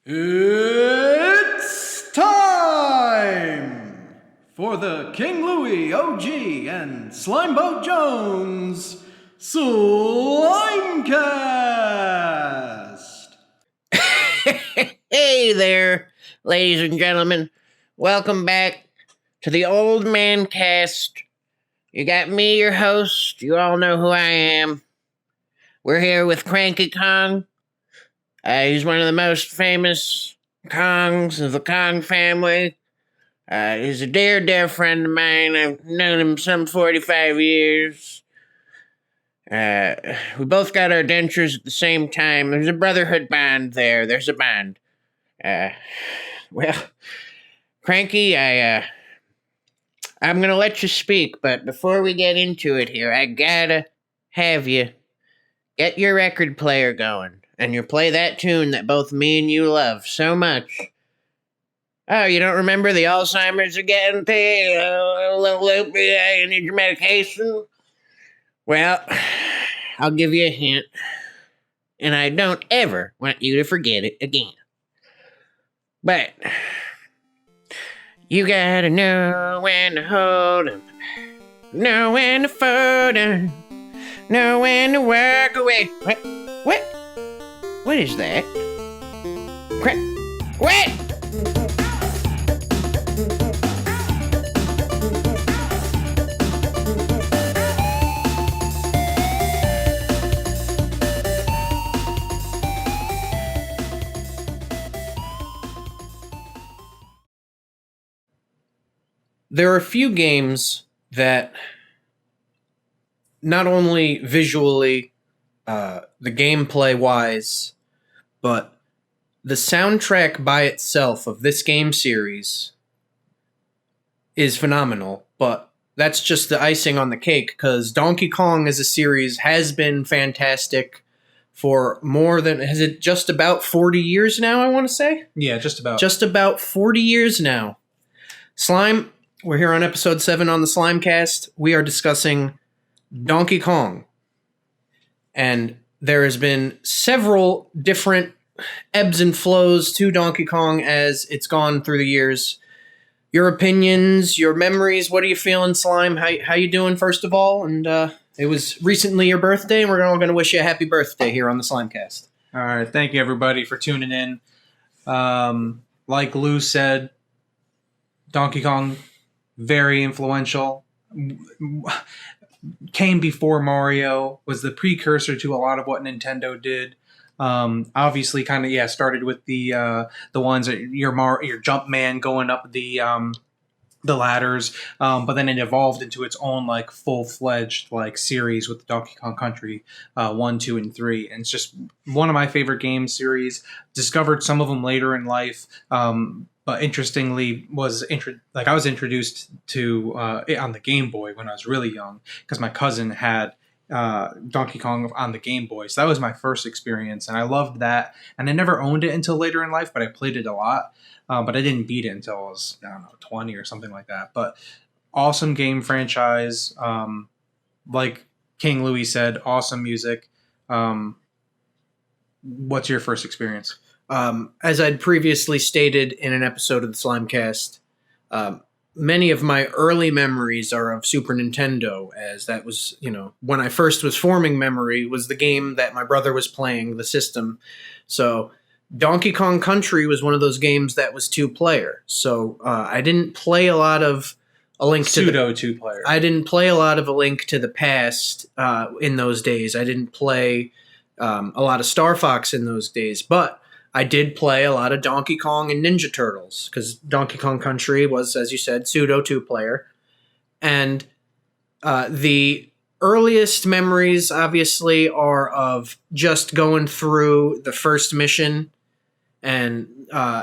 It's time for the King Louie OG and Slimeboat Jones Slimecast. Hey there, ladies and gentlemen. Welcome back to the Old Man Cast. You got me, your host. You all know who I am. We're here with Cranky Kong. He's one of the most famous Kongs of the Kong family. He's a dear friend of mine. I've known him some 45 years. We both got our dentures at the same time. There's a brotherhood bond there. There's a bond. Well, Cranky, I'm gonna let you speak, but before we get into it here, I gotta have you get your record player going, and you play that tune that both me and you love so much. Oh, you don't remember the Alzheimer's are getting to you? A little loopy, you need your medication? Well, I'll give you a hint, and I don't ever want you to forget it again. But you gotta know when to hold 'em, know when to fold 'em, know when to walk away. What? What is that? What? There are a few games that not only visually, the gameplay wise, but the soundtrack by itself of this game series is phenomenal. But that's just the icing on the cake, because Donkey Kong as a series has been fantastic for more than, has it just about 40 years now, I want to say? Yeah, just about. Just about 40 years now. Slime, we're here on episode 7 on the Slimecast. We are discussing Donkey Kong. And there has been several different ebbs and flows to Donkey Kong as it's gone through the years. Your opinions, your memories, what are you feeling, Slime? How you doing, first of all? And it was recently your birthday, and we're all going to wish you a happy birthday here on the Slimecast. All right, thank you, everybody, for tuning in. Like Lou said, Donkey Kong, very influential. Came before Mario, was the precursor to a lot of what Nintendo did. Obviously, kind of started with the ones that your Jumpman going up the ladders, but then it evolved into its own like full-fledged like series with Donkey Kong Country 1, 2, and 3, and it's just one of my favorite game series. Discovered some of them later in life. But interestingly, I was introduced to it on the Game Boy when I was really young, because my cousin had Donkey Kong on the Game Boy. So that was my first experience, and I loved that. And I never owned it until later in life, but I played it a lot. But I didn't beat it until I was, 20 or something like that. But awesome game franchise. Like King Louie said, awesome music. What's your first experience? As I'd previously stated in an episode of the Slimecast, many of my early memories are of Super Nintendo, as that was, when I first was forming memory, was the game that my brother was playing, the system. So Donkey Kong Country was one of those games that was 2-player. So I didn't play a lot of A Link to Pseudo 2-player. I didn't play a lot of A Link to the Past in those days. I didn't play a lot of Star Fox in those days, but I did play a lot of Donkey Kong and Ninja Turtles, because Donkey Kong Country was, as you said, pseudo 2-player. And the earliest memories, obviously, are of just going through the first mission, and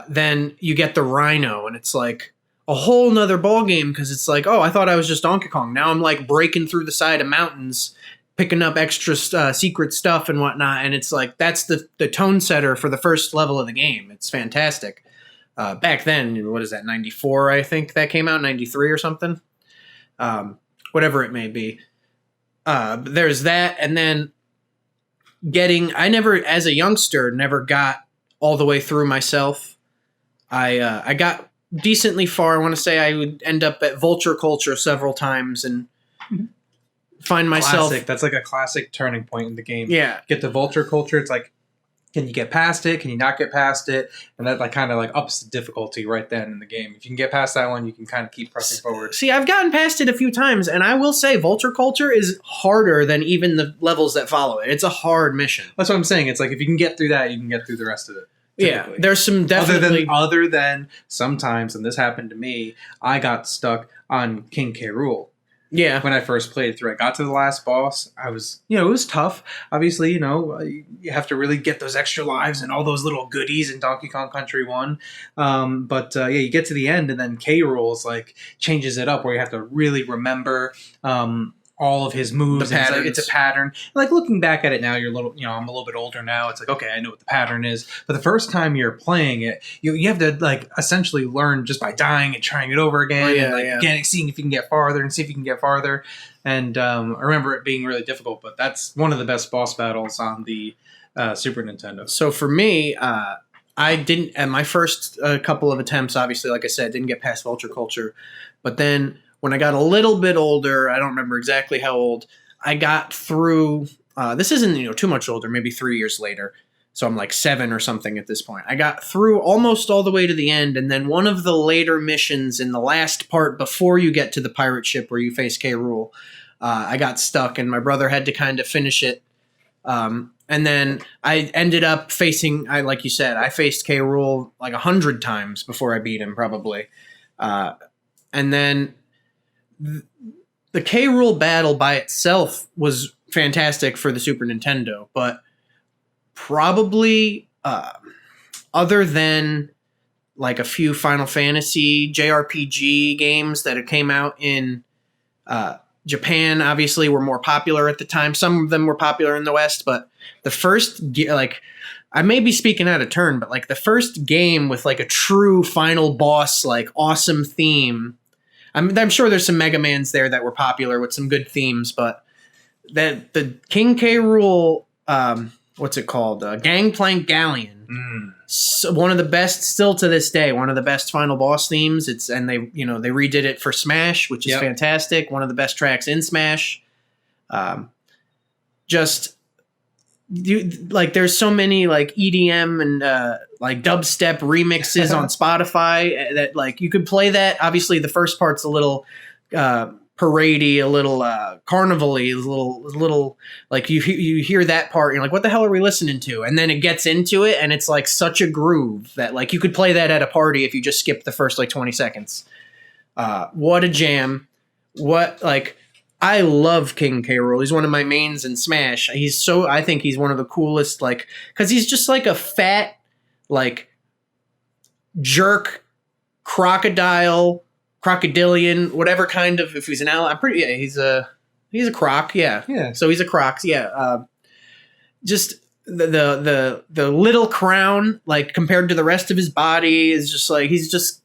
then you get the Rhino, and it's like a whole nother ballgame, because it's like, oh, I thought I was just Donkey Kong. Now I'm like breaking through the side of mountains, picking up extra secret stuff and whatnot, and it's like that's the tone setter for the first level of the game. It's fantastic. Back then, what is that, 94, I think that came out, 93 or something? Whatever it may be. There's that, and then I never, as a youngster, never got all the way through myself. I got decently far. I want to say I would end up at Vulture Culture several times and find myself. Classic. That's like a classic turning point in the game. Yeah. Get to Vulture Culture. It's like, can you get past it? Can you not get past it? And that like kind of like ups the difficulty right then in the game. If you can get past that one, you can kind of keep pressing forward. See, I've gotten past it a few times, and I will say Vulture Culture is harder than even the levels that follow it. It's a hard mission. That's what I'm saying. It's like if you can get through that, you can get through the rest of it. Yeah, there's some definitely... Other than sometimes, and this happened to me, I got stuck on King K. Rool. Yeah. When I first played it through, I got to the last boss. I was, it was tough. Obviously, you have to really get those extra lives and all those little goodies in Donkey Kong Country 1. But you get to the end, and then K. Rool's like changes it up where you have to really remember all of his moves. The patterns. It's a pattern. Like looking back at it now, you're a little, I'm a little bit older now. It's like, okay, I know what the pattern is. But the first time you're playing it, you have to like essentially learn just by dying and trying it over again. And seeing if you can get farther and see if you can get farther. And I remember it being really difficult, but that's one of the best boss battles on the Super Nintendo. So for me, I didn't, at my first couple of attempts, obviously, like I said, didn't get past Vulture Culture. But then when I got a little bit older, I don't remember exactly how old, I got through, this isn't too much older, maybe 3 years later. So I'm like 7 or something at this point. I got through almost all the way to the end, and then one of the later missions in the last part before you get to the pirate ship where you face K. Rool, I got stuck, and my brother had to kind of finish it. And then I ended up facing, like you said, I faced K. Rool like 100 times before I beat him, probably. And then the K. Rool battle by itself was fantastic for the Super Nintendo, but probably other than like a few Final Fantasy JRPG games that came out in Japan, obviously were more popular at the time. Some of them were popular in the West, but the first, like, I may be speaking out of turn, but like the first game with like a true final boss, like awesome theme. I'm sure there's some Mega Mans there that were popular with some good themes, but that the King K. Rool, what's it called? Gangplank Galleon. So one of the best, still to this day, one of the best final boss themes. And they redid it for Smash, which is fantastic. One of the best tracks in Smash. There's so many like EDM and like dubstep remixes on Spotify that like you could play that. Obviously, the first part's a little paradey, a little carnival-y, a little like you hear that part, and you're like, what the hell are we listening to? And then it gets into it, and it's like such a groove that like you could play that at a party if you just skipped the first like 20 seconds. What a jam! I love King K. Rool. He's one of my mains in Smash. I think he's one of the coolest, like, because he's just like a fat, like, jerk, crocodilian, whatever kind of, if he's an ally, he's a croc, yeah. Yeah. So he's a croc, yeah. Just the little crown, like, compared to the rest of his body is just like, he's just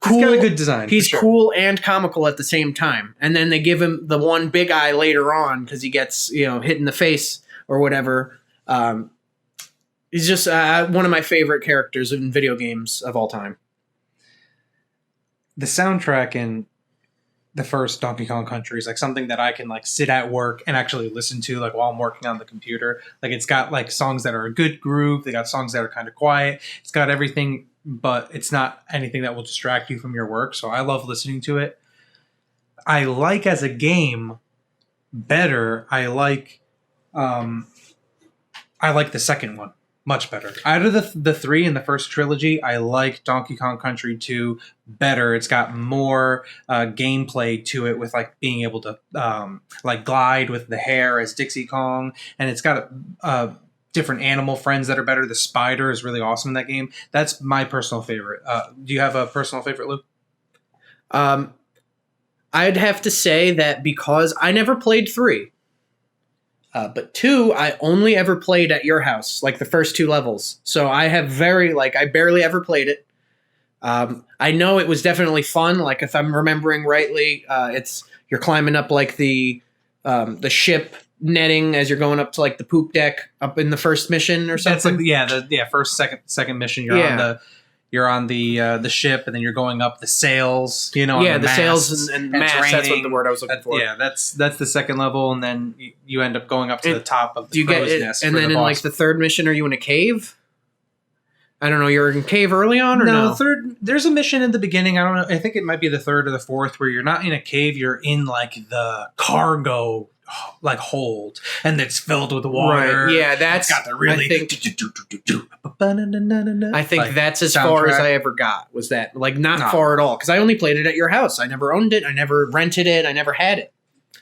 cool. He's got a good design. He's cool and comical at the same time. And then they give him the one big eye later on because he gets, hit in the face or whatever. He's just one of my favorite characters in video games of all time. The soundtrack in the first Donkey Kong Country is like something that I can like sit at work and actually listen to like while I'm working on the computer. Like it's got like songs that are a good groove. They got songs that are kind of quiet. It's got everything, but it's not anything that will distract you from your work. So I love listening to it. I like as a game better. I like the second one much better. Out of the three in the first trilogy, I like Donkey Kong Country 2 better. It's got more gameplay to it with like being able to like glide with the hair as Dixie Kong, and it's got different animal friends that are better. The spider is really awesome in that game. That's my personal favorite. Do you have a personal favorite, Lou? I'd have to say that because I never played 3. But 2, I only ever played at your house, like the first 2 levels. So I have I barely ever played it. I know it was definitely fun. Like if I'm remembering rightly, you're climbing up like the the ship netting as you're going up to like the poop deck up in the first mission or something. That's like first second mission. You're on the ship, and then you're going up the sails. You know, the sails and masts. That's what the word I was looking for. Yeah, that's the second level, and then you end up going up to the top of the crow's nest. And then in like the third mission, are you in a cave? I don't know. You're in a cave early on, or no? There's a mission in the beginning. I don't know. I think it might be the third or the fourth, where you're not in a cave. You're in like the cargo like hold, and it's filled with water. Right. Yeah, that's got the really. I think that's as far as I ever got. Was that like not far at all? Because I only played it at your house. I never owned it. I never rented it. I never had it.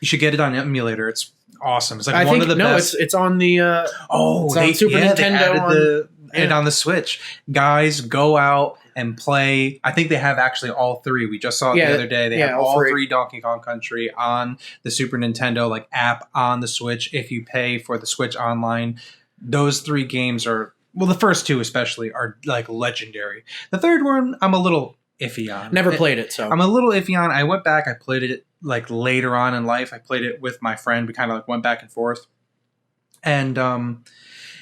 You should get it on emulator. It's awesome. It's like one of the best. It's on the on Super Nintendo. And on the Switch. Guys, go out and play. I think they have actually all three. We just saw it the other day. They have all three Donkey Kong Country on the Super Nintendo like app on the Switch. If you pay for the Switch Online, those three games are, well, the first two especially are like legendary. The third one, I'm a little iffy on. Never played it, so I'm a little iffy on. I went back. I played it like later on in life. I played it with my friend. We kind of like went back and forth, and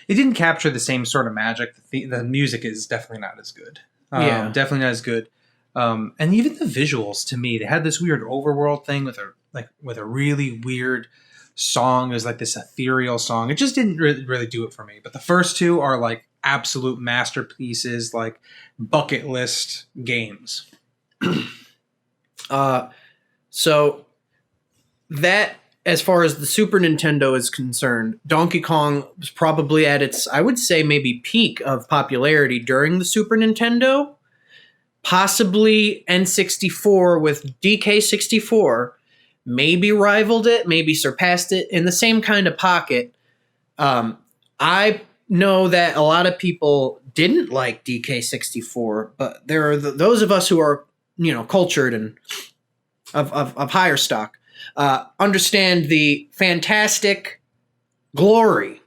it didn't capture the same sort of magic. The music is definitely not as good. Definitely not as good. And even the visuals, to me, they had this weird overworld thing with a really weird song. It was like this ethereal song. It just didn't really do it for me. But the first two are like absolute masterpieces, like bucket list games. So that, as far as the Super Nintendo is concerned, Donkey Kong was probably at its, I would say, maybe peak of popularity during the Super Nintendo. Possibly N64 with DK64 maybe rivaled it, maybe surpassed it in the same kind of pocket. I know that a lot of people didn't like DK64, but there are those of us who are, cultured and of higher stock. Understand the fantastic glory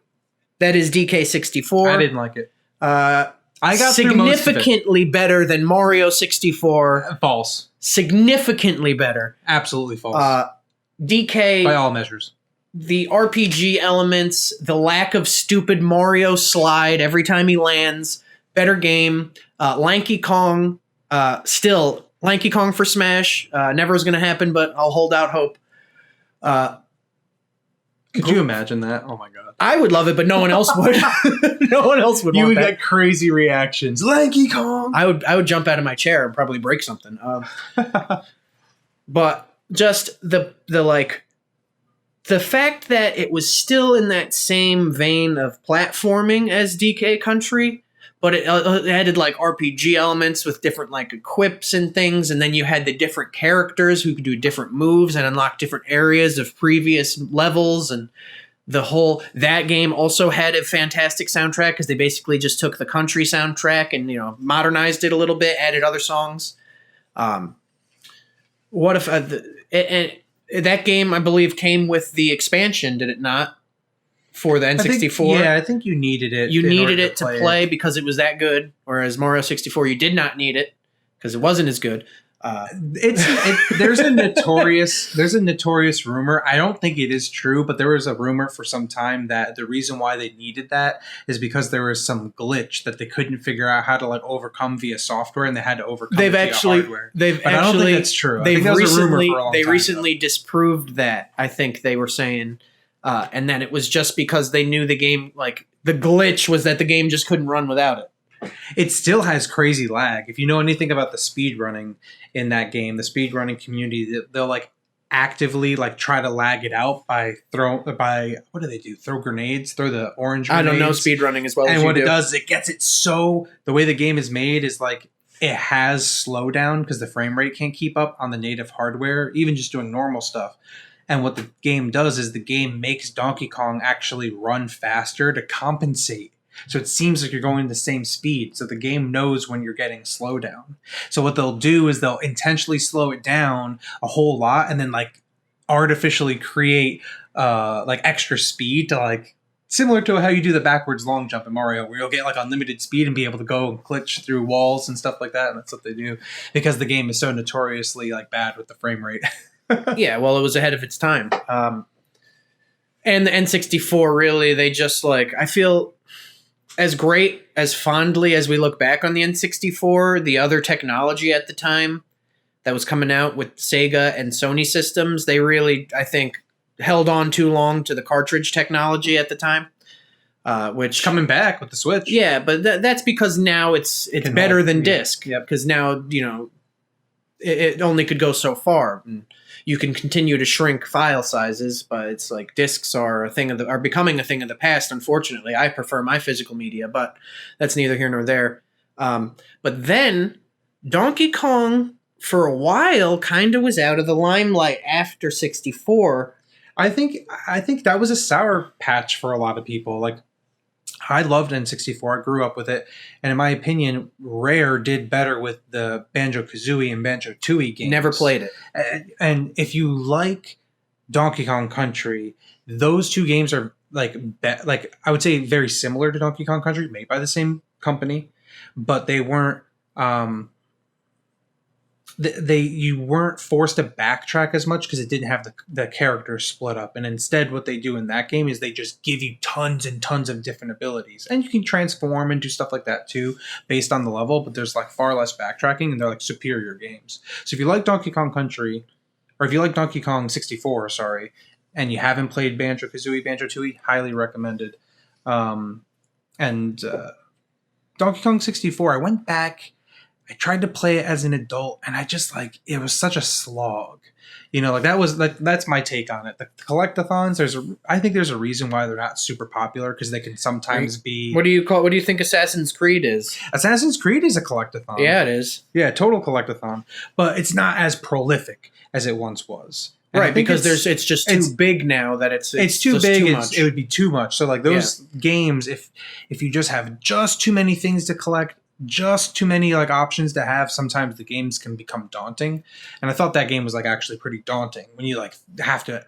that is DK64. I didn't like it. I got significantly better than Mario 64. False. Significantly better. Absolutely false. DK, by all measures. The RPG elements, the lack of stupid Mario slide every time he lands, better game. Lanky Kong, still Lanky Kong for Smash. Never was going to happen, but I'll hold out hope. Could you imagine that? Oh my god. I would love it, but no one else would. No one else would. You would get crazy reactions. Lanky Kong. I would jump out of my chair and probably break something. But just the fact that it was still in that same vein of platforming as DK Country, but it added like RPG elements with different like equips and things, and then you had the different characters who could do different moves and unlock different areas of previous levels, and that game also had a fantastic soundtrack because they basically just took the country soundtrack and modernized it a little bit, added other songs. What if that game, I believe, came with the expansion? Did it not? For the N64? I think you needed it. You needed it to play because it was that good, whereas Mario 64, you did not need it because it wasn't as good. There's a notorious rumor. I don't think it is true, but there was a rumor for some time that the reason why they needed that is because there was some glitch that they couldn't figure out how to like overcome via software, and they had to overcome it via hardware. I don't think that's true. I think that was a rumor for a long time. They recently disproved that. I think they were saying. And then it was just because they knew the game, like the glitch was that the game just couldn't run without it. It still has crazy lag. If you know anything about the speed running in that game, the speed running community, they'll like actively like try to lag it out by what do they do? Throw grenades, throw the orange grenades. I don't know speed running as well. And what it does is it gets it so the way the game is made is like it has slowdown because the frame rate can't keep up on the native hardware, even just doing normal stuff. And what the game does is the game makes Donkey Kong actually run faster to compensate. So it seems like you're going the same speed. So the game knows when you're getting a slowdown. So what they'll do is they'll intentionally slow it down a whole lot and then like artificially create like extra speed to like similar to how you do the backwards long jump in Mario, where you'll get like unlimited speed and be able to go and glitch through walls and stuff like that. And that's what they do because the game is so notoriously like bad with the frame rate. Yeah, well, it was ahead of its time. And the N64, really, they just like, I feel as great, as fondly as we look back on the N64, the other technology at the time that was coming out with Sega and Sony systems, they really, I think, held on too long to the cartridge technology at the time. Which coming back with the Switch. Yeah, but that's because now it's better than disc. Yep. Because now, it only could go so far. And you can continue to shrink file sizes, but it's like discs are becoming a thing of the past. Unfortunately, I prefer my physical media, but that's neither here nor there. But then Donkey Kong, for a while, kind of was out of the limelight after 64. I think that was a sour patch for a lot of people. Like, I loved N64. I grew up with it. And in my opinion, Rare did better with the Banjo-Kazooie and Banjo-Tooie games. Never played it. And if you like Donkey Kong Country, those two games are like I would say very similar to Donkey Kong Country, made by the same company, but they weren't you weren't forced to backtrack as much because it didn't have the characters split up. And instead what they do in that game is they just give you tons and tons of different abilities. And you can transform and do stuff like that too based on the level, but there's like far less backtracking and they're like superior games. So if you like Donkey Kong Country, or if you like Donkey Kong 64, sorry, and you haven't played Banjo-Kazooie, Banjo-Tooie, highly recommended. Donkey Kong 64, I went back, I tried to play it as an adult, and I just it was such a slog. That's my take on it. The collectathons, I think there's a reason why they're not super popular, because they can sometimes be. What do you think Assassin's Creed is? Assassin's Creed is a collectathon. Yeah, it is. Yeah, total collectathon, but it's not as prolific as it once was. And right, because it's just too big now that it's too big. Too much. It would be too much. So those games, if you just have just too many things to collect, just too many options to have, sometimes the games can become daunting. And I thought that game was actually pretty daunting when you have to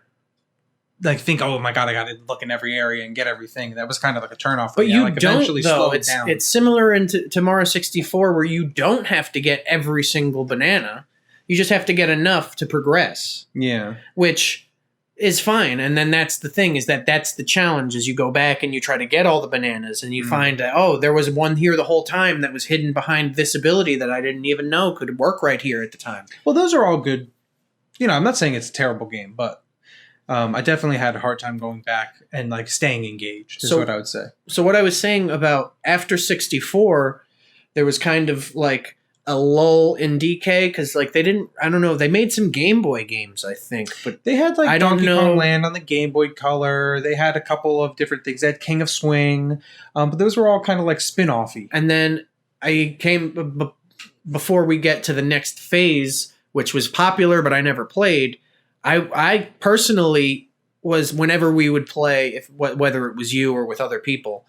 think, oh my god, I got to look in every area and get everything. That was kind of a turnoff. But you don't, eventually though. Slow it down. It's similar to Mario 64, where you don't have to get every single banana. You just have to get enough to progress. Yeah, which is fine. And then that's the thing, is that's the challenge, is you go back and you try to get all the bananas and you find that, oh, there was one here the whole time that was hidden behind this ability that I didn't even know could work right here at the time. Well, those are all good. I'm not saying it's a terrible game, but I definitely had a hard time going back and staying engaged is what I would say. So what I was saying about after 64, there was kind of a lull in DK, because they made some Game Boy games, I think, but they had Donkey Kong Land on the Game Boy Color. They had a couple of different things. They had King of Swing, but those were all kind of spin-offy. And then I came before we get to the next phase, which was popular but I never played. I personally was, whenever we would play, whether it was you or with other people,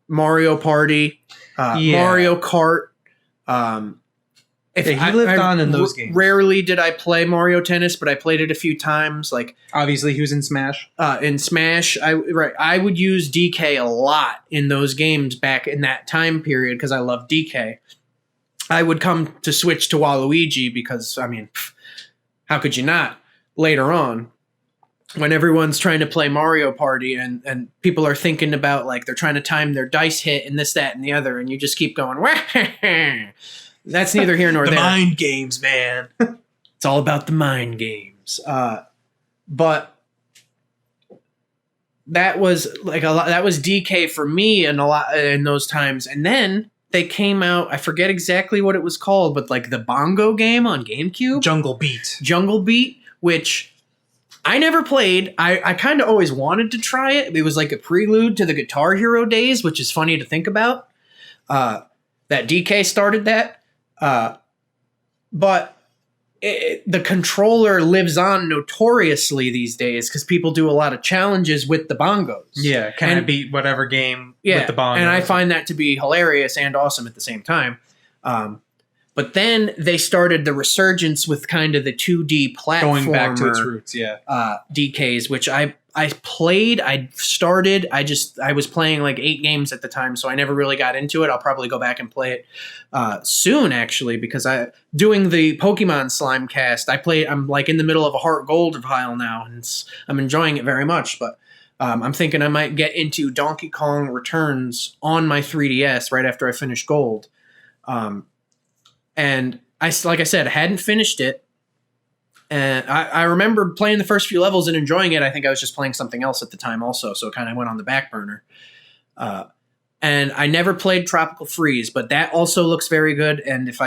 Mario Party, Mario Kart. He lived on in those games. Rarely did I play Mario Tennis, but I played it a few times. Obviously, he was in Smash. In Smash, I would use DK a lot in those games back in that time period because I loved DK. I would come to switch to Waluigi because, how could you not? Later on, when everyone's trying to play Mario Party and people are thinking about they're trying to time their dice hit and this, that, and the other, and you just keep going, that's neither here nor the there. Mind games, man. It's all about the mind games. But that was that was DK for me in those times. And then they came out, I forget exactly what it was called, but the bongo game on GameCube. Jungle Beat, which I never played. I kind of always wanted to try it. It was like a prelude to the Guitar Hero days, which is funny to think about. That DK started that. But the controller lives on notoriously these days because people do a lot of challenges with the bongos. Yeah, I beat whatever game with the bongos? And I find that to be hilarious and awesome at the same time. But then they started the resurgence with kind of the 2D platformer. Going back to its roots, DKs, which I started. I was playing like 8 games at the time, so I never really got into it. I'll probably go back and play it soon, actually, because doing the Pokemon Slimecast. I'm like in the middle of a Heart Gold pile now, and I'm enjoying it very much. But I'm thinking I might get into Donkey Kong Returns on my 3DS right after I finish Gold. And like I said, I hadn't finished it. And I remember playing the first few levels and enjoying it. I think I was just playing something else at the time also, so it kind of went on the back burner. And I never played Tropical Freeze, but that also looks very good. And if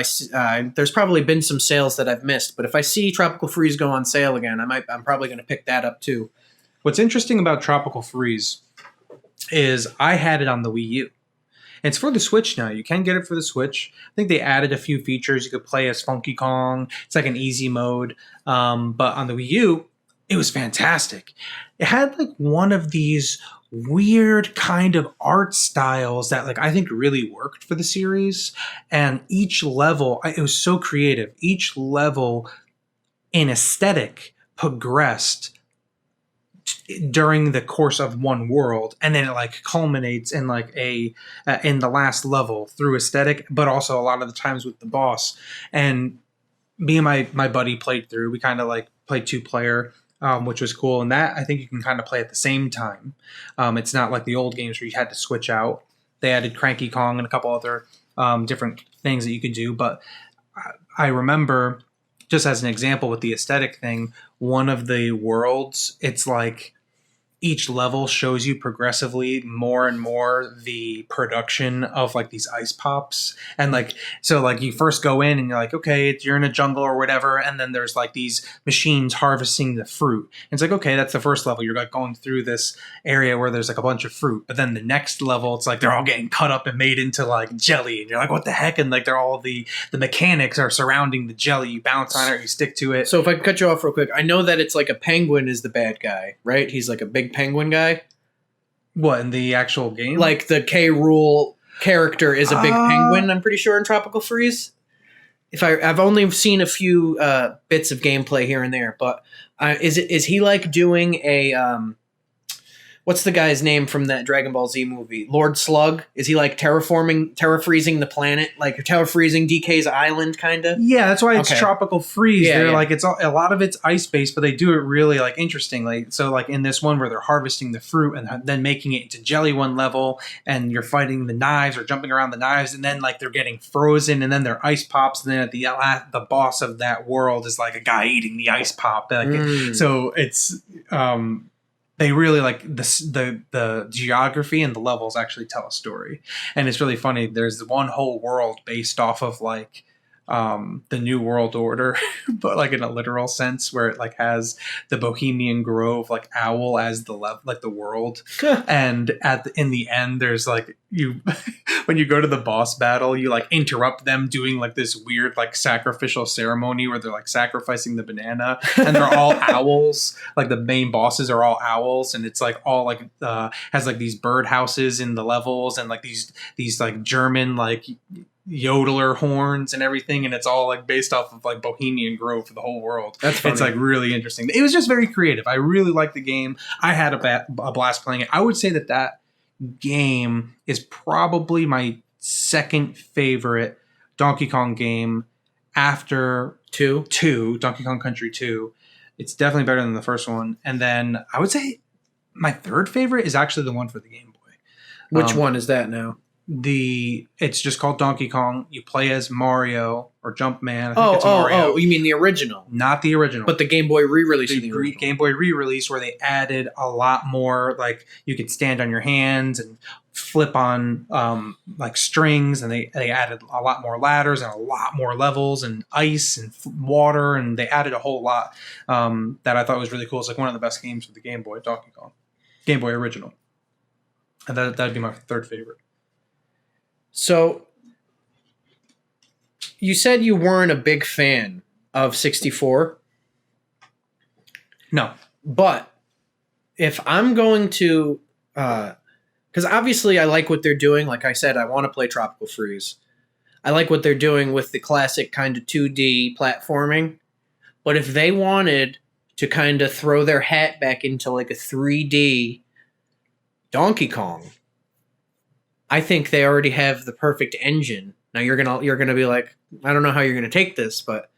there's probably been some sales that I've missed, but if I see Tropical Freeze go on sale again, I'm probably going to pick that up too. What's interesting about Tropical Freeze is I had it on the Wii U. It's for the Switch now. You can get it for the Switch. I think they added a few features. You could play as Funky Kong. It's like an easy mode. But on the Wii U, it was fantastic. It had like one of these weird kind of art styles that like I think really worked for the series. And each level, it was so creative. Each level in aesthetic progressed during the course of one world, and then it like culminates in like in the last level through aesthetic, but also a lot of the times with the boss. And me and my buddy played through. We kind of like played 2-player, which was cool. And that I think you can kind of play at the same time. It's not like the old games where you had to switch out. They added Cranky Kong and a couple other different things that you could do. But I remember, just as an example with the aesthetic thing, one of the worlds, it's like each level shows you progressively more and more the production of like these ice pops. And like, so like you first go in and you're like, okay, you're in a jungle or whatever. And then there's like these machines harvesting the fruit. And it's like, okay, that's the first level. You're like going through this area where there's like a bunch of fruit. But then the next level, it's like they're all getting cut up and made into like jelly. And you're like, what the heck? And like they're all the mechanics are surrounding the jelly. You bounce on it, you stick to it. So if I could cut you off real quick, I know that it's like a penguin is the bad guy, right? He's like a big penguin guy. What, in the actual game? Like the K. Rool character is a big penguin, I'm pretty sure, in Tropical Freeze. I've only seen a few bits of gameplay here and there, but is he like doing a what's the guy's name from that Dragon Ball Z movie? Lord Slug? Is he like terrafreezing the planet? Like terrafreezing DK's island, kind of? Yeah, that's why it's Tropical Freeze. Yeah, they're yeah. like, it's a lot of it's ice-based, but they do it really like interestingly. So like in this one where they're harvesting the fruit and then making it into jelly one level, and you're fighting the knives or jumping around the knives, and then like they're getting frozen, and then they're ice pops, and then at the boss of that world is like a guy eating the ice pop. Like, so it's they really like the geography and the levels actually tell a story. And it's really funny. There's one whole world based off of like the New World Order, but like in a literal sense, where it like has the Bohemian Grove like owl as the world. And in the end, there's like when you go to the boss battle, you like interrupt them doing like this weird like sacrificial ceremony where they're like sacrificing the banana, and they're all owls. Like the main bosses are all owls, and it's like all like has like these bird houses in the levels, and like these like German like yodeler horns and everything, and it's all like based off of like Bohemian Grove for the whole world. That's funny. It's like really interesting. It was just very creative. I really liked the game. I had a blast playing it. I would say that game is probably my second favorite Donkey Kong game after Donkey Kong Country 2. It's definitely better than the first one. And then I would say my third favorite is actually the one for the Game Boy. Which one is that now? It's just called Donkey Kong. You play as Mario or Jumpman. I think it's Mario. Oh, you mean the original? Not the original. But the Game Boy re-release of the original. Game Boy re-release where they added a lot more, like you could stand on your hands and flip on like strings, and they added a lot more ladders and a lot more levels and ice and water, and they added a whole lot that I thought was really cool. It's like one of the best games for the Game Boy, Donkey Kong. Game Boy original. And that'd be my third favorite. So, you said you weren't a big fan of 64? No. But, if I'm going to... because obviously I like what they're doing. Like I said, I want to play Tropical Freeze. I like what they're doing with the classic kind of 2D platforming. But if they wanted to kind of throw their hat back into like a 3D Donkey Kong. I think they already have the perfect engine. Now you're gonna be like, I don't know how you're gonna take this, but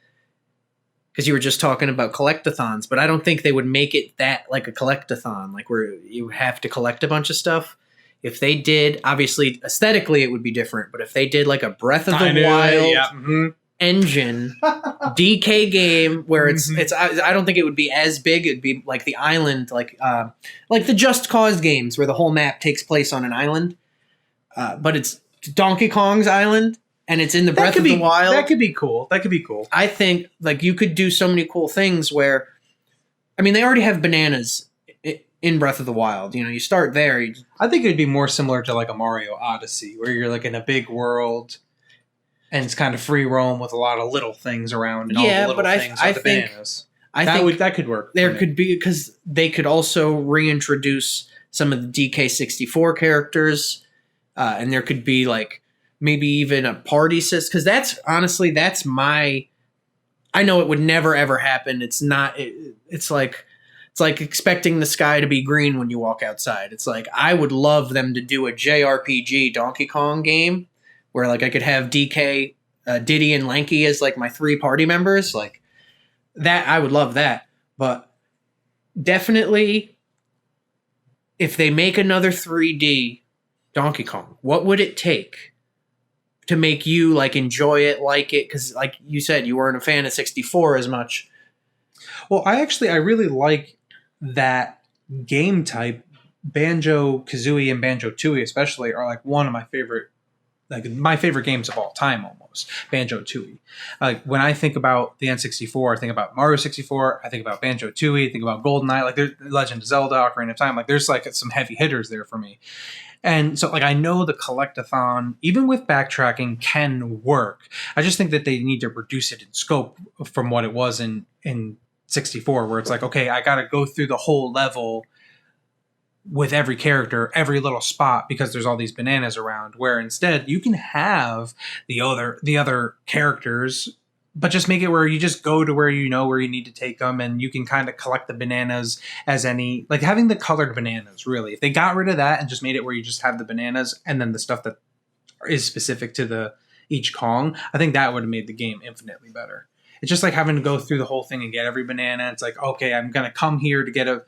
because you were just talking about collectathons, but I don't think they would make it that like a collectathon, like where you have to collect a bunch of stuff. If they did, obviously aesthetically it would be different, but if they did like a Breath of the Wild engine DK game where it's I don't think it would be as big. It'd be like the island, like the Just Cause games where the whole map takes place on an island, but it's Donkey Kong's island. And it's in the Breath of the Wild. That could be cool. I think like you could do so many cool things where, I mean, they already have bananas in Breath of the Wild. You start there. I think it would be more similar to like a Mario Odyssey, where you're like in a big world, and it's kind of free roam with a lot of little things around. And all the little things I the think bananas. I think that could work. There could be, because they could also reintroduce some of the DK64 characters, and there could be like. Maybe even a party system, because that's my. I know it would never ever happen. It's not. It's like expecting the sky to be green when you walk outside. It's like I would love them to do a JRPG Donkey Kong game where like I could have DK, Diddy, and Lanky as like my 3 party members. Like that, I would love that. But definitely, if they make another 3D Donkey Kong, what would it take to make you like enjoy it, like it? Because like you said, you weren't a fan of 64 as much. Well, I really like that game type. Banjo-Kazooie and Banjo-Tooie especially are like one of my favorite games of all time almost. Banjo-Tooie. Like when I think about the N64, I think about Mario 64, I think about Banjo-Tooie, I think about GoldenEye, like there's Legend of Zelda, Ocarina of Time, like there's like some heavy hitters there for me. And so, like, I know the collectathon, even with backtracking, can work. I just think that they need to reduce it in scope from what it was in 64, where it's like, okay, I got to go through the whole level with every character, every little spot, because there's all these bananas around. Where instead, you can have the other characters, but just make it where you just go to where you know where you need to take them, and you can kind of collect the bananas as any, like having the colored bananas, really. If they got rid of that and just made it where you just have the bananas and then the stuff that is specific to each Kong, I think that would have made the game infinitely better. It's just like having to go through the whole thing and get every banana. It's like, okay, I'm going to come here to get a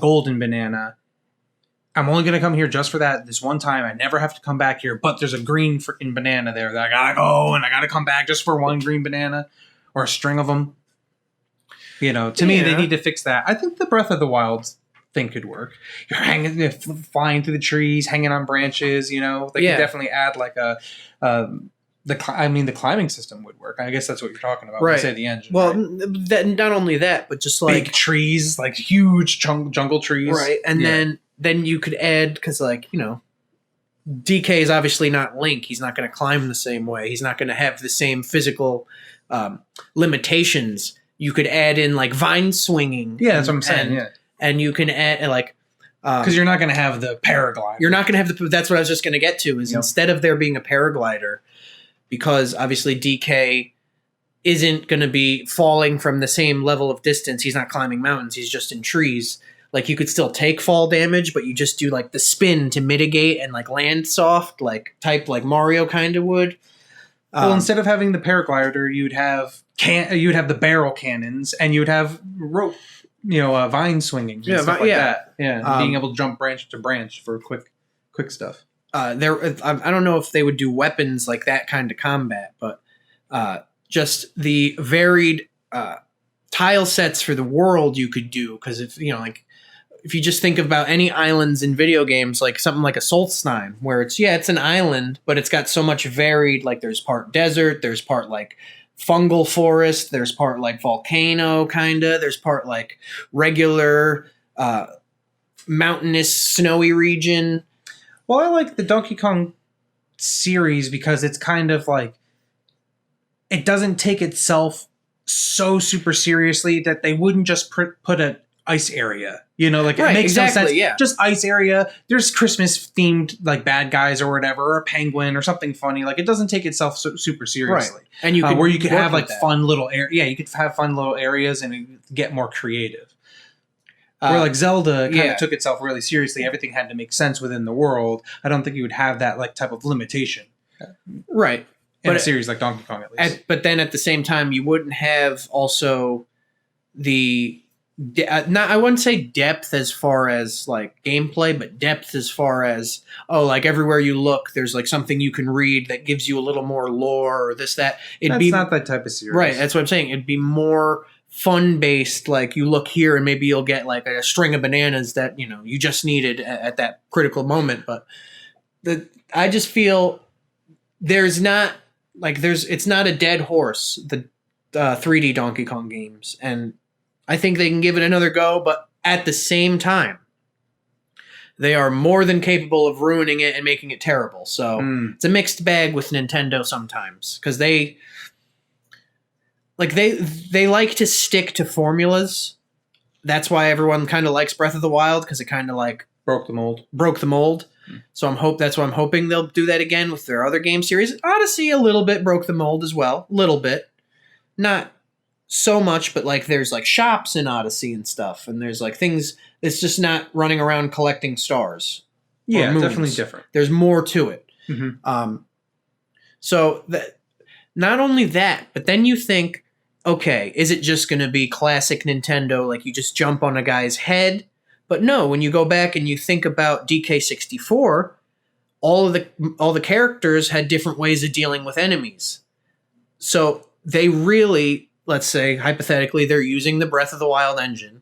golden banana. I'm only going to come here just for that this one time. I never have to come back here, but there's a green freaking banana there that I got to go, and I got to come back just for one green banana or a string of them. To me, they need to fix that. I think the Breath of the Wild thing could work. You're flying through the trees, hanging on branches, They could definitely add like the climbing system would work. I guess that's what you're talking about. Right. When you say the engine. Well, right? Not only that, but just like big trees, like huge jungle trees. Right. And then you could add, because like, DK is obviously not Link. He's not going to climb the same way. He's not going to have the same physical limitations. You could add in like vine swinging. Yeah, that's what I'm saying. And you can add like, because you're not going to have the paraglider. You're not going to have that's what I was just going to get to is instead of there being a paraglider, because obviously DK isn't going to be falling from the same level of distance. He's not climbing mountains. He's just in trees. Like you could still take fall damage, but you just do like the spin to mitigate and like land soft, like Mario kind of would. Well, instead of having the paraglider, you'd have the barrel cannons, and you would have rope, vine swinging, and stuff like that. Yeah, being able to jump branch to branch for quick stuff. I don't know if they would do weapons like that kind of combat, but just the varied tile sets for the world you could do, because if you just think about any islands in video games, like something like a Solstheim, where it's an island, but it's got so much varied, like there's part desert, there's part like fungal forest, there's part like volcano kinda, there's part like regular mountainous snowy region. Well, I like the Donkey Kong series because it's kind of like, it doesn't take itself so super seriously that they wouldn't just put a ice area. You know, like Right, it makes exactly, no sense. yeah. Just ice area. There's Christmas themed like bad guys or whatever, or a penguin or something funny. Like it doesn't take itself super seriously. And you Where you could work have with like that. fun little yeah, you could have fun little areas and get more creative. Where like Zelda kind of took itself really seriously, everything had to make sense within the world. I don't think you would have that like type of limitation right. in a series like Donkey Kong, at least. But then at the same time, you wouldn't have also the not, I wouldn't say depth as far as like gameplay, but depth as far as like everywhere you look, there's like something you can read that gives you a little more lore or this that. That's not that type of series, right? That's what I'm saying. It'd be more fun based. Like you look here and maybe you'll get like a string of bananas that you just needed at that critical moment. But I just feel it's not a dead horse. The 3D Donkey Kong games, and I think they can give it another go, but at the same time, they are more than capable of ruining it and making it terrible. So it's a mixed bag with Nintendo sometimes, because they like to stick to formulas. That's why everyone kind of likes Breath of the Wild, because it kind of like broke the mold. So that's why I'm hoping they'll do that again with their other game series. Odyssey a little bit broke the mold as well, little bit, not so much, but like there's like shops in Odyssey and stuff, and there's like things. It's just not running around collecting stars. Yeah, definitely different. There's more to it. Mm-hmm. So that not only that, but then you think, okay, is it just going to be classic Nintendo, like you just jump on a guy's head? But no, when you go back and you think about DK64, all the characters had different ways of dealing with enemies. So they really, let's say, hypothetically, they're using the Breath of the Wild engine.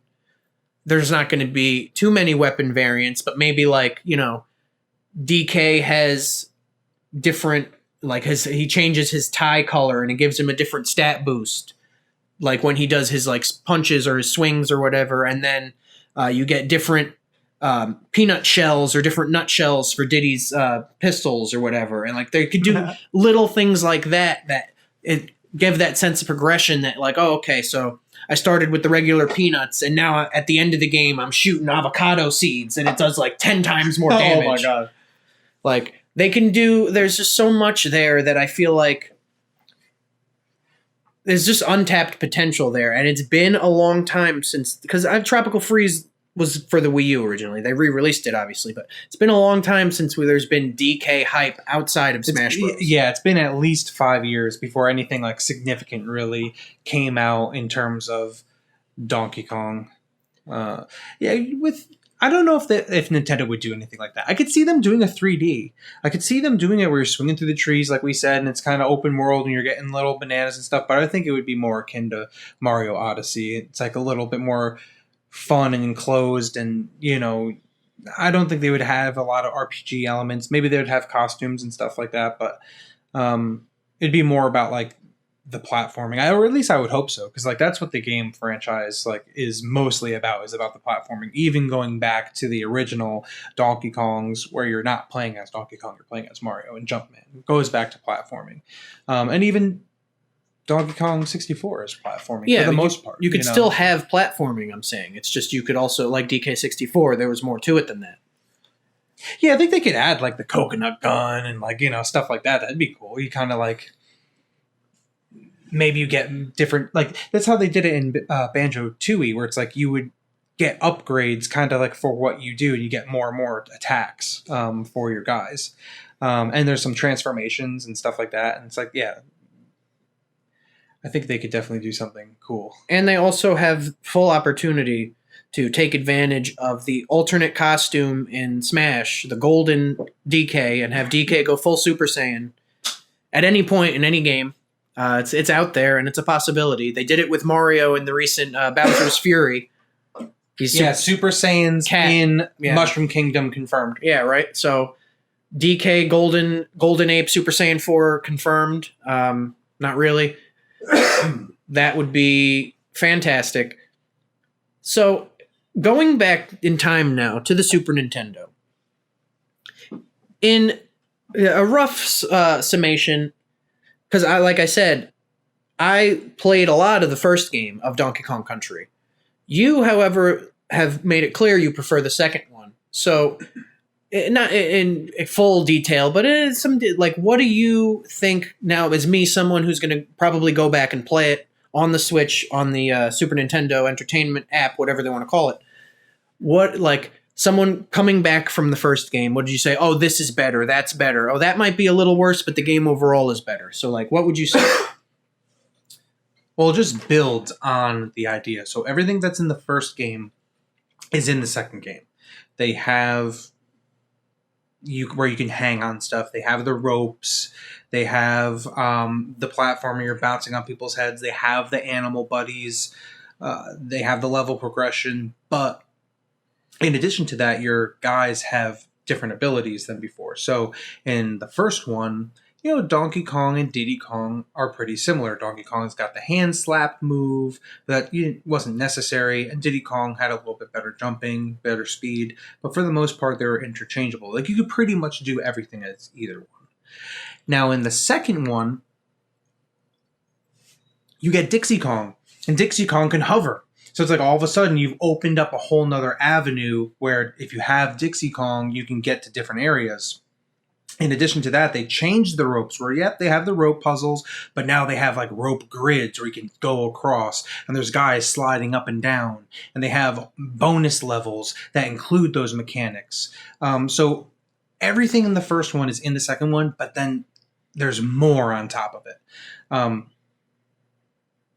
There's not going to be too many weapon variants, but maybe like, DK has different, like he changes his tie color and it gives him a different stat boost. Like when he does his like punches or his swings or whatever. And then you get different peanut shells or different nut shells for Diddy's pistols or whatever. And like they could do little things like that it give that sense of progression that like, oh, okay, so I started with the regular peanuts and now at the end of the game I'm shooting avocado seeds and it does like 10 times more damage. Oh my God. Like they can do, there's just so much there that I feel like there's just untapped potential there. And it's been a long time since, because Tropical Freeze was for the Wii U originally. They re-released it, obviously, but it's been a long time since there's been DK hype outside of Smash Bros. Yeah, it's been at least 5 years before anything like significant really came out in terms of Donkey Kong. I don't know if Nintendo would do anything like that. I could see them doing a 3D. I could see them doing it where you're swinging through the trees, like we said, and it's kind of open world and you're getting little bananas and stuff. But I think it would be more akin to Mario Odyssey. It's like a little bit more fun and enclosed, and I don't think they would have a lot of RPG elements. Maybe they would have costumes and stuff like that, but it'd be more about like the platforming, or at least I would hope so, because like that's what the game franchise like is mostly about, is about the platforming. Even going back to the original Donkey Kongs, where you're not playing as Donkey Kong, you're playing as Mario and Jumpman, it goes back to platforming, and even Donkey Kong 64 is platforming for the most part. You could still have platforming, I'm saying. It's just you could also, like DK64, there was more to it than that. Yeah, I think they could add like the coconut gun and like, stuff like that. That'd be cool. You kind of like, maybe you get different, like that's how they did it in Banjo-Tooie, where it's like you would get upgrades kind of like for what you do, and you get more and more attacks for your guys. And there's some transformations and stuff like that. And it's like, yeah, I think they could definitely do something cool. And they also have full opportunity to take advantage of the alternate costume in Smash, the golden DK, and have DK go full Super Saiyan at any point in any game. It's out there, and it's a possibility. They did it with Mario in the recent Bowser's Fury. Super Saiyans in Mushroom Kingdom confirmed. Yeah, right? So DK Golden Ape Super Saiyan 4 confirmed. Not really. That would be fantastic. So, going back in time now to the Super Nintendo. In a rough summation, because like I said, I played a lot of the first game of Donkey Kong Country. You, however, have made it clear you prefer the second one. So, not in full detail, but it is some like, what do you think now? As me, someone who's going to probably go back and play it on the Switch, on the Super Nintendo Entertainment app, whatever they want to call it. What, like, someone coming back from the first game, what did you say? Oh, this is better. That's better. Oh, that might be a little worse, but the game overall is better. So, like, what would you say? Well, it just builds on the idea. So everything that's in the first game is in the second game. They have where you can hang on stuff. They have the ropes. They have the platform where you're bouncing on people's heads. They have the animal buddies. They have the level progression. But in addition to that, your guys have different abilities than before. So in the first one, Donkey Kong and Diddy Kong are pretty similar. Donkey Kong's got the hand slap move that wasn't necessary, and Diddy Kong had a little bit better jumping, better speed, but for the most part, they were interchangeable. Like, you could pretty much do everything as either one. Now, in the second one, you get Dixie Kong, and Dixie Kong can hover. So it's like all of a sudden you've opened up a whole nother avenue where if you have Dixie Kong, you can get to different areas. In addition to that, they changed the ropes where, yep, they have the rope puzzles, but now they have like rope grids where you can go across, and there's guys sliding up and down, and they have bonus levels that include those mechanics. So everything in the first one is in the second one, but then there's more on top of it.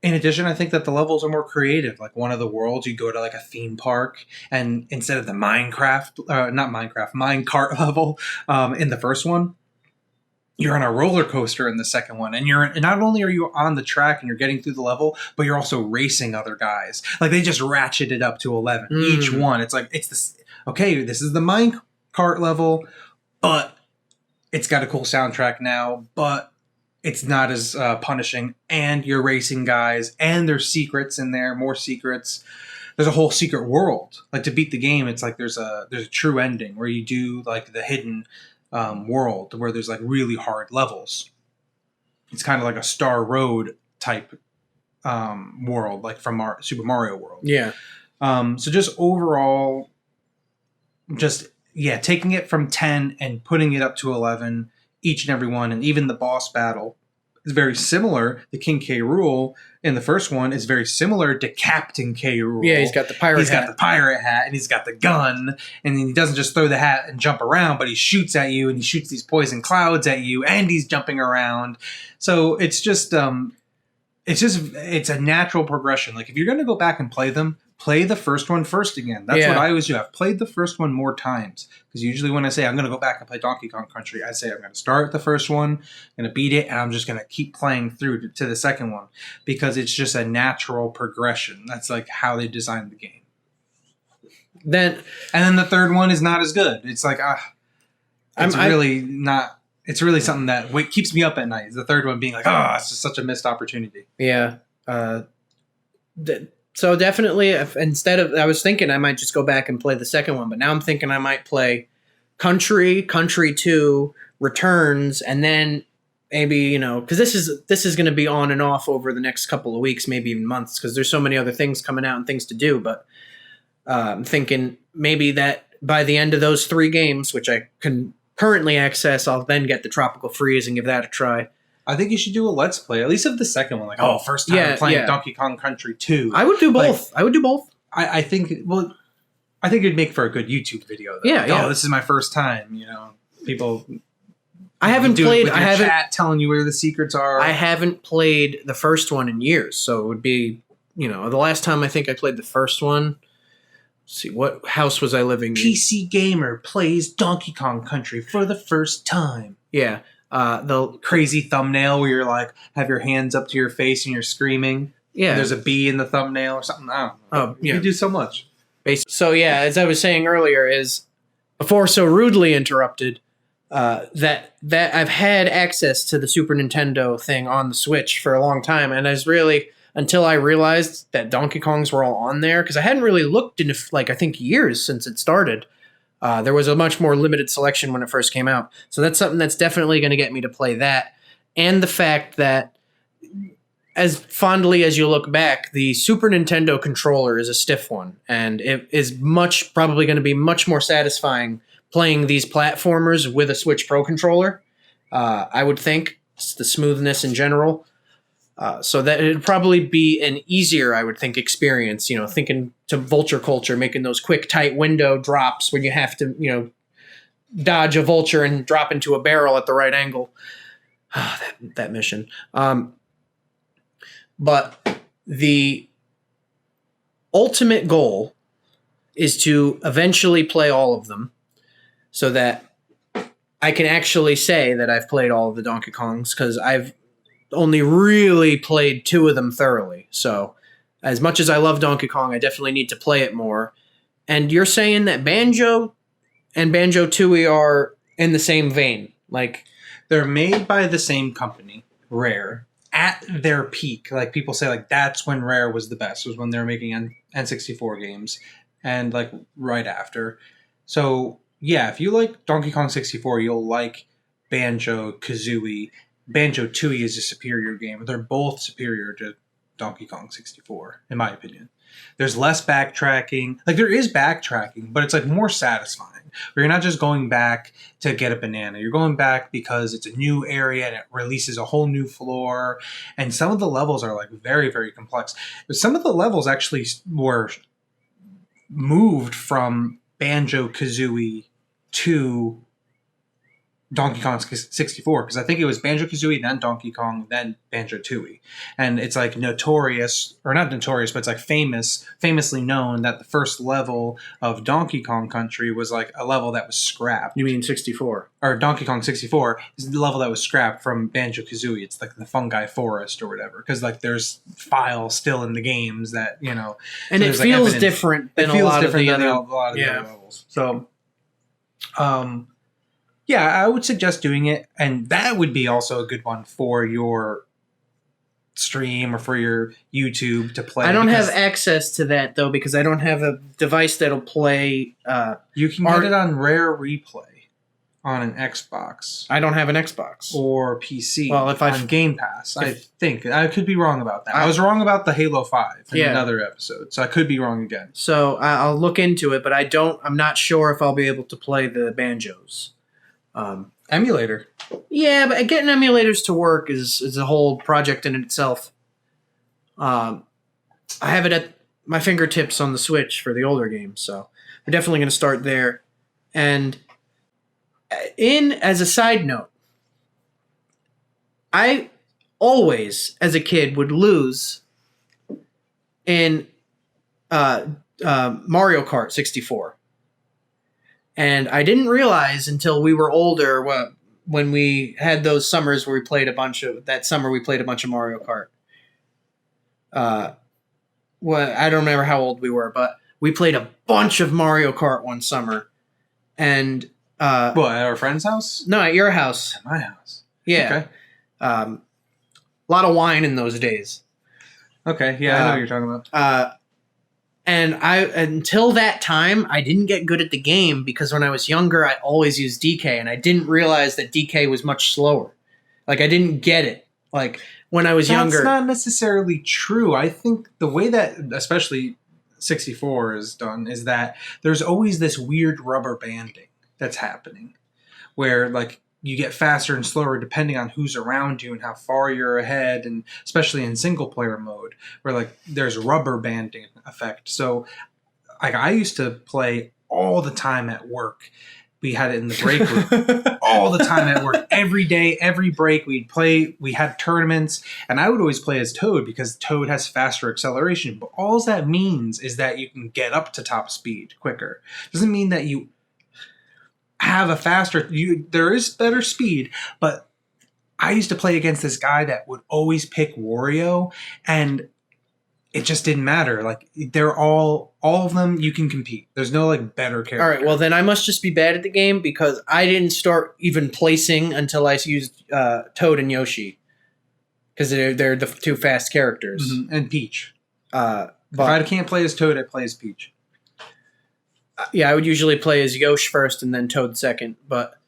In addition, I think that the levels are more creative. Like, one of the worlds, you go to like a theme park, and instead of the minecart level in the first one, you're on a roller coaster in the second one. And not only are you on the track and you're getting through the level, but you're also racing other guys. Like, they just ratcheted up to 11 each one. It's like, this is the minecart level, but it's got a cool soundtrack now, but it's not as punishing, and you're racing guys, and there's secrets in there, more secrets. There's a whole secret world. Like, to beat the game, it's like there's a true ending where you do like the hidden world where there's like really hard levels. It's kind of like a Star Road type world, like from our Super Mario World. Yeah. So just overall, taking it from 10 and putting it up to 11. Each and every one, and even the boss battle is very similar. The King K. Rool in the first one is very similar to Captain K. Rool. Yeah, he's got the pirate hat. He's got the pirate hat, and he's got the gun, and he doesn't just throw the hat and jump around, but he shoots at you, and he shoots these poison clouds at you, and he's jumping around. So it's just it's a natural progression. Like, if you're going to go back and play them, play the first one first again. That's what I always do. I've played the first one more times, because usually when I say I'm going to go back and play Donkey Kong Country, I say I'm going to start with the first one, I'm going to beat it, and I'm just going to keep playing through to the second one, because it's just a natural progression. That's like how they designed the game. And then the third one is not as good. It's like, it's really something that keeps me up at night. The third one being like, it's just such a missed opportunity. Yeah. So definitely, I was thinking I might just go back and play the second one, but now I'm thinking I might play Country 2, Returns, and then maybe, because this is going to be on and off over the next couple of weeks, maybe even months, because there's so many other things coming out and things to do. But I'm thinking maybe that by the end of those 3 games, which I can currently access, I'll then get the Tropical Freeze and give that a try. I think you should do a Let's Play, at least of the second one. Like, first time playing Donkey Kong Country 2. I would do both. I think it'd make for a good YouTube video, though. Yeah. This is my first time, people... I haven't played... chat telling you where the secrets are. I haven't played the first one in years, so it would be, the last time I think I played the first one... Let's see, what house was I living in? PC Gamer plays Donkey Kong Country for the first time. Yeah. The crazy thumbnail where you're like, have your hands up to your face and you're screaming. Yeah. There's a bee in the thumbnail or something. I don't know. Oh, yeah. You do so much. So, as I was saying earlier, is before so rudely interrupted, that I've had access to the Super Nintendo thing on the Switch for a long time. And I was really, until I realized that Donkey Kongs were all on there, because I hadn't really looked into, I think years since it started. There was a much more limited selection when it first came out. So that's something that's definitely going to get me to play that. And the fact that as fondly as you look back, the Super Nintendo controller is a stiff one, and it is probably going to be much more satisfying playing these platformers with a Switch Pro controller. I would think it's the smoothness in general. So that it'd probably be an easier, I would think, experience. Thinking to Vulture Culture, making those quick, tight window drops when you have to, dodge a vulture and drop into a barrel at the right angle. That mission. But the ultimate goal is to eventually play all of them, so that I can actually say that I've played all of the Donkey Kongs, because I've only really played 2 of them thoroughly. So as much as I love Donkey Kong, I definitely need to play it more. And you're saying that Banjo and Banjo-Tooie are in the same vein. Like, they're made by the same company, Rare, at their peak. Like, people say, like, that's when Rare was the best, was when they were making N64 games, and like right after. So yeah, if you like Donkey Kong 64, you'll like Banjo-Kazooie. Banjo-Tooie is a superior game. They're both superior to Donkey Kong 64, in my opinion. There's less backtracking. Like, there is backtracking, but it's like more satisfying. Where you're not just going back to get a banana. You're going back because it's a new area and it releases a whole new floor. And some of the levels are like very, very complex. But some of the levels actually were moved from Banjo-Kazooie to Donkey Kong 64, because I think it was Banjo-Kazooie, then Donkey Kong, then Banjo-Tooie. And it's like notorious, or not notorious, but it's like famously known that the first level of Donkey Kong Country was like a level that was scrapped. You mean 64? Or Donkey Kong 64 is the level that was scrapped from Banjo-Kazooie. It's like the fungi forest or whatever, because like there's files still in the games that, And so it feels different than a lot of the other levels. So, yeah, I would suggest doing it, and that would be also a good one for your stream or for your YouTube to play. I don't have access to that, though, because I don't have a device that'll play... you can get it on Rare Replay on an Xbox. I don't have an Xbox. Or PC on Game Pass. I think. I could be wrong about that. I was wrong about the Halo 5 in another episode, so I could be wrong again. So I'll look into it, but I'm not sure if I'll be able to play the Banjos. Emulator. Yeah, but getting emulators to work is a whole project in itself. I have it at my fingertips on the Switch for the older games, so we're definitely going to start there. And as a side note, I always, as a kid, would lose in Mario Kart 64. And I didn't realize until we were older, when we had those summers where we played that summer we played a bunch of Mario Kart. I don't remember how old we were, but we played a bunch of Mario Kart one summer. And at our friend's house? No, at your house. At my house. Yeah. Okay. A lot of wine in those days. Okay, yeah, I know what you're talking about. And until that time, I didn't get good at the game, because when I was younger, I always used DK, and I didn't realize that DK was much slower. Like, I didn't get it. Like, when I was younger. That's not necessarily true. I think the way that, especially 64 is done, is that there's always this weird rubber banding that's happening, where, like, you get faster and slower depending on who's around you and how far you're ahead, and especially in single player mode where like there's rubber banding effect. So like I used to play all the time at work. We had it in the break room all the time at work. Every day, every break we'd play. We had tournaments, and I would always play as Toad because Toad has faster acceleration. But all that means is that you can get up to top speed quicker. Doesn't mean that you have a faster, there is better speed, but I used to play against this guy that would always pick Wario, and it just didn't matter. Like, they're all of them, you can compete. There's no like better character. All right, well then I must just be bad at the game, because I didn't start even placing until I used Toad and Yoshi, because they're the two fast characters. Mm-hmm. And Peach. But if I can't play as Toad, I play as Peach. Yeah, I would usually play as Yosh first and then Toad second, but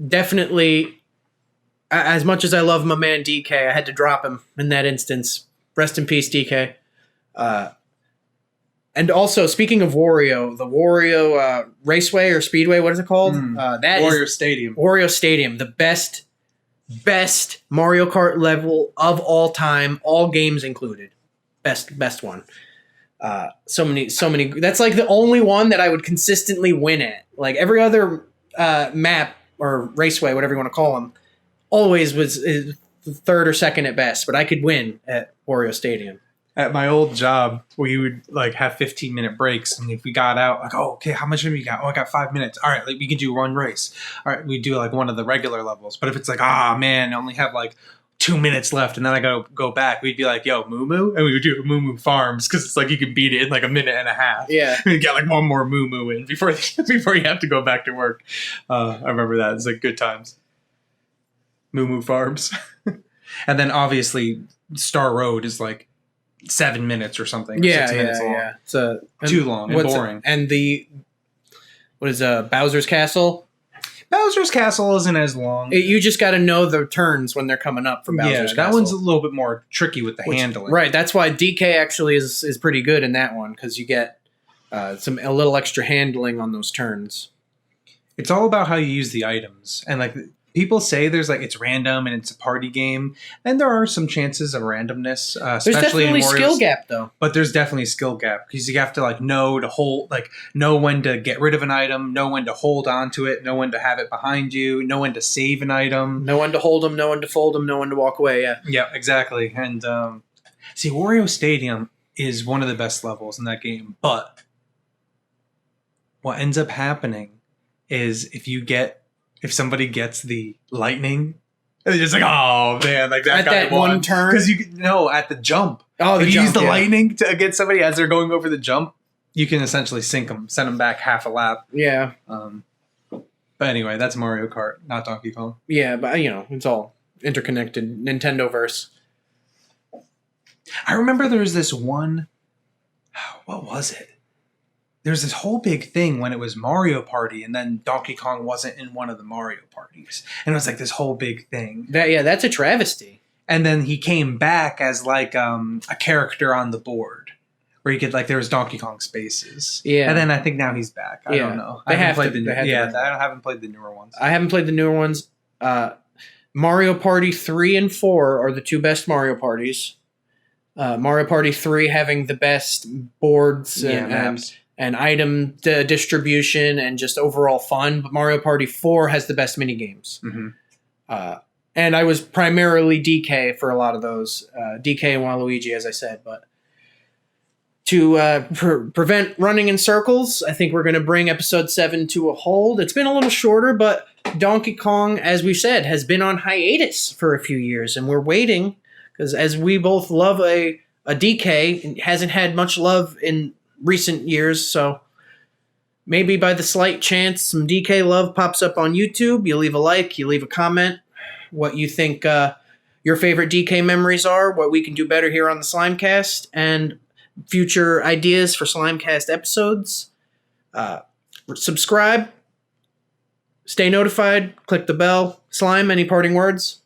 definitely as much as I love my man DK, I had to drop him in that instance. Rest in peace, DK. And also, speaking of Wario, the Wario Raceway or Speedway, what is it called? That Warrior is Stadium. Wario Stadium, the best Mario Kart level of all time, all games included. Best one. So many. That's like the only one that I would consistently win at. Like every other map or raceway, whatever you want to call them, always was third or second at best. But I could win at Wario Stadium. At my old job, we would like have 15-minute breaks, and if we got out, like, oh, okay, how much have we got? Oh, I got 5 minutes. All right, like, we can do one race. All right, we do like one of the regular levels. But if it's like, man, I only have like 2 minutes left, and then I gotta go back, we'd be like, yo, Moo Moo, and we would do Moo Moo Farms because it's like you can beat it in like a minute and a half. Yeah, and you get like one more Moo Moo in before you have to go back to work. I remember that. It's like good times. Moo Moo Farms, and then obviously Star Road is like 7 minutes or something. Or 6 minutes long. Yeah. So too long and boring. And what is Bowser's Castle? Bowser's Castle isn't as long. You just got to know the turns when they're coming up from Bowser's Castle. That one's a little bit more tricky with the handling. Right. That's why DK actually is pretty good in that one because you get a little extra handling on those turns. It's all about how you use the items, and like. People say there's like it's random and it's a party game, and there are some chances of randomness, especially there's definitely in skill gap though. But there's definitely a skill gap because you have to like know when to get rid of an item, know when to hold on to it, know when to have it behind you, know when to save an item, know when to hold them, know when to fold them, know when to walk away. Yeah, exactly. And see, Wario Stadium is one of the best levels in that game, but what ends up happening is if somebody gets the lightning, it's just like, oh man, like that at guy that won. one turn. Because at the jump. Oh, if you use the lightning to get somebody as they're going over the jump, you can essentially sink them, send them back half a lap. Yeah. But anyway, that's Mario Kart, not Donkey Kong. Yeah, but it's all interconnected Nintendo-verse. I remember there was this one. What was it? There's this whole big thing when it was Mario Party, and then Donkey Kong wasn't in one of the Mario parties, and it was like this whole big thing. That's a travesty. And then he came back as like a character on the board, where you could like there was Donkey Kong spaces. Yeah, and then I think now he's back. I don't know. I haven't played the newer ones. I haven't played the newer ones. Mario Party 3 and 4 are the two best Mario parties. Mario Party 3 having the best boards and item distribution and just overall fun. But Mario Party 4 has the best mini games. Mm-hmm. And I was primarily DK for a lot of those. DK and Waluigi, as I said. But to prevent running in circles, I think we're going to bring episode 7 to a hold. It's been a little shorter, but Donkey Kong, as we said, has been on hiatus for a few years. And we're waiting because as we both love a DK, it hasn't had much love in recent years, so maybe by the slight chance some DK love pops up on YouTube, you leave a like, you leave a comment, what you think your favorite DK memories are, what we can do better here on the Slimecast, and future ideas for Slimecast episodes. Subscribe, stay notified, click the bell. Slime, any parting words?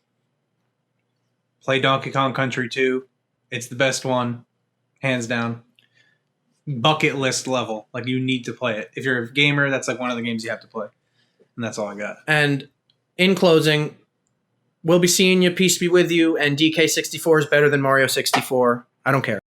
Play Donkey Kong Country 2. It's the best one, hands down. Bucket list level. Like, you need to play it. If you're a gamer, that's like one of the games you have to play. And that's all I got. And in closing, we'll be seeing you. Peace be with you. And DK64 is better than Mario 64. I don't care.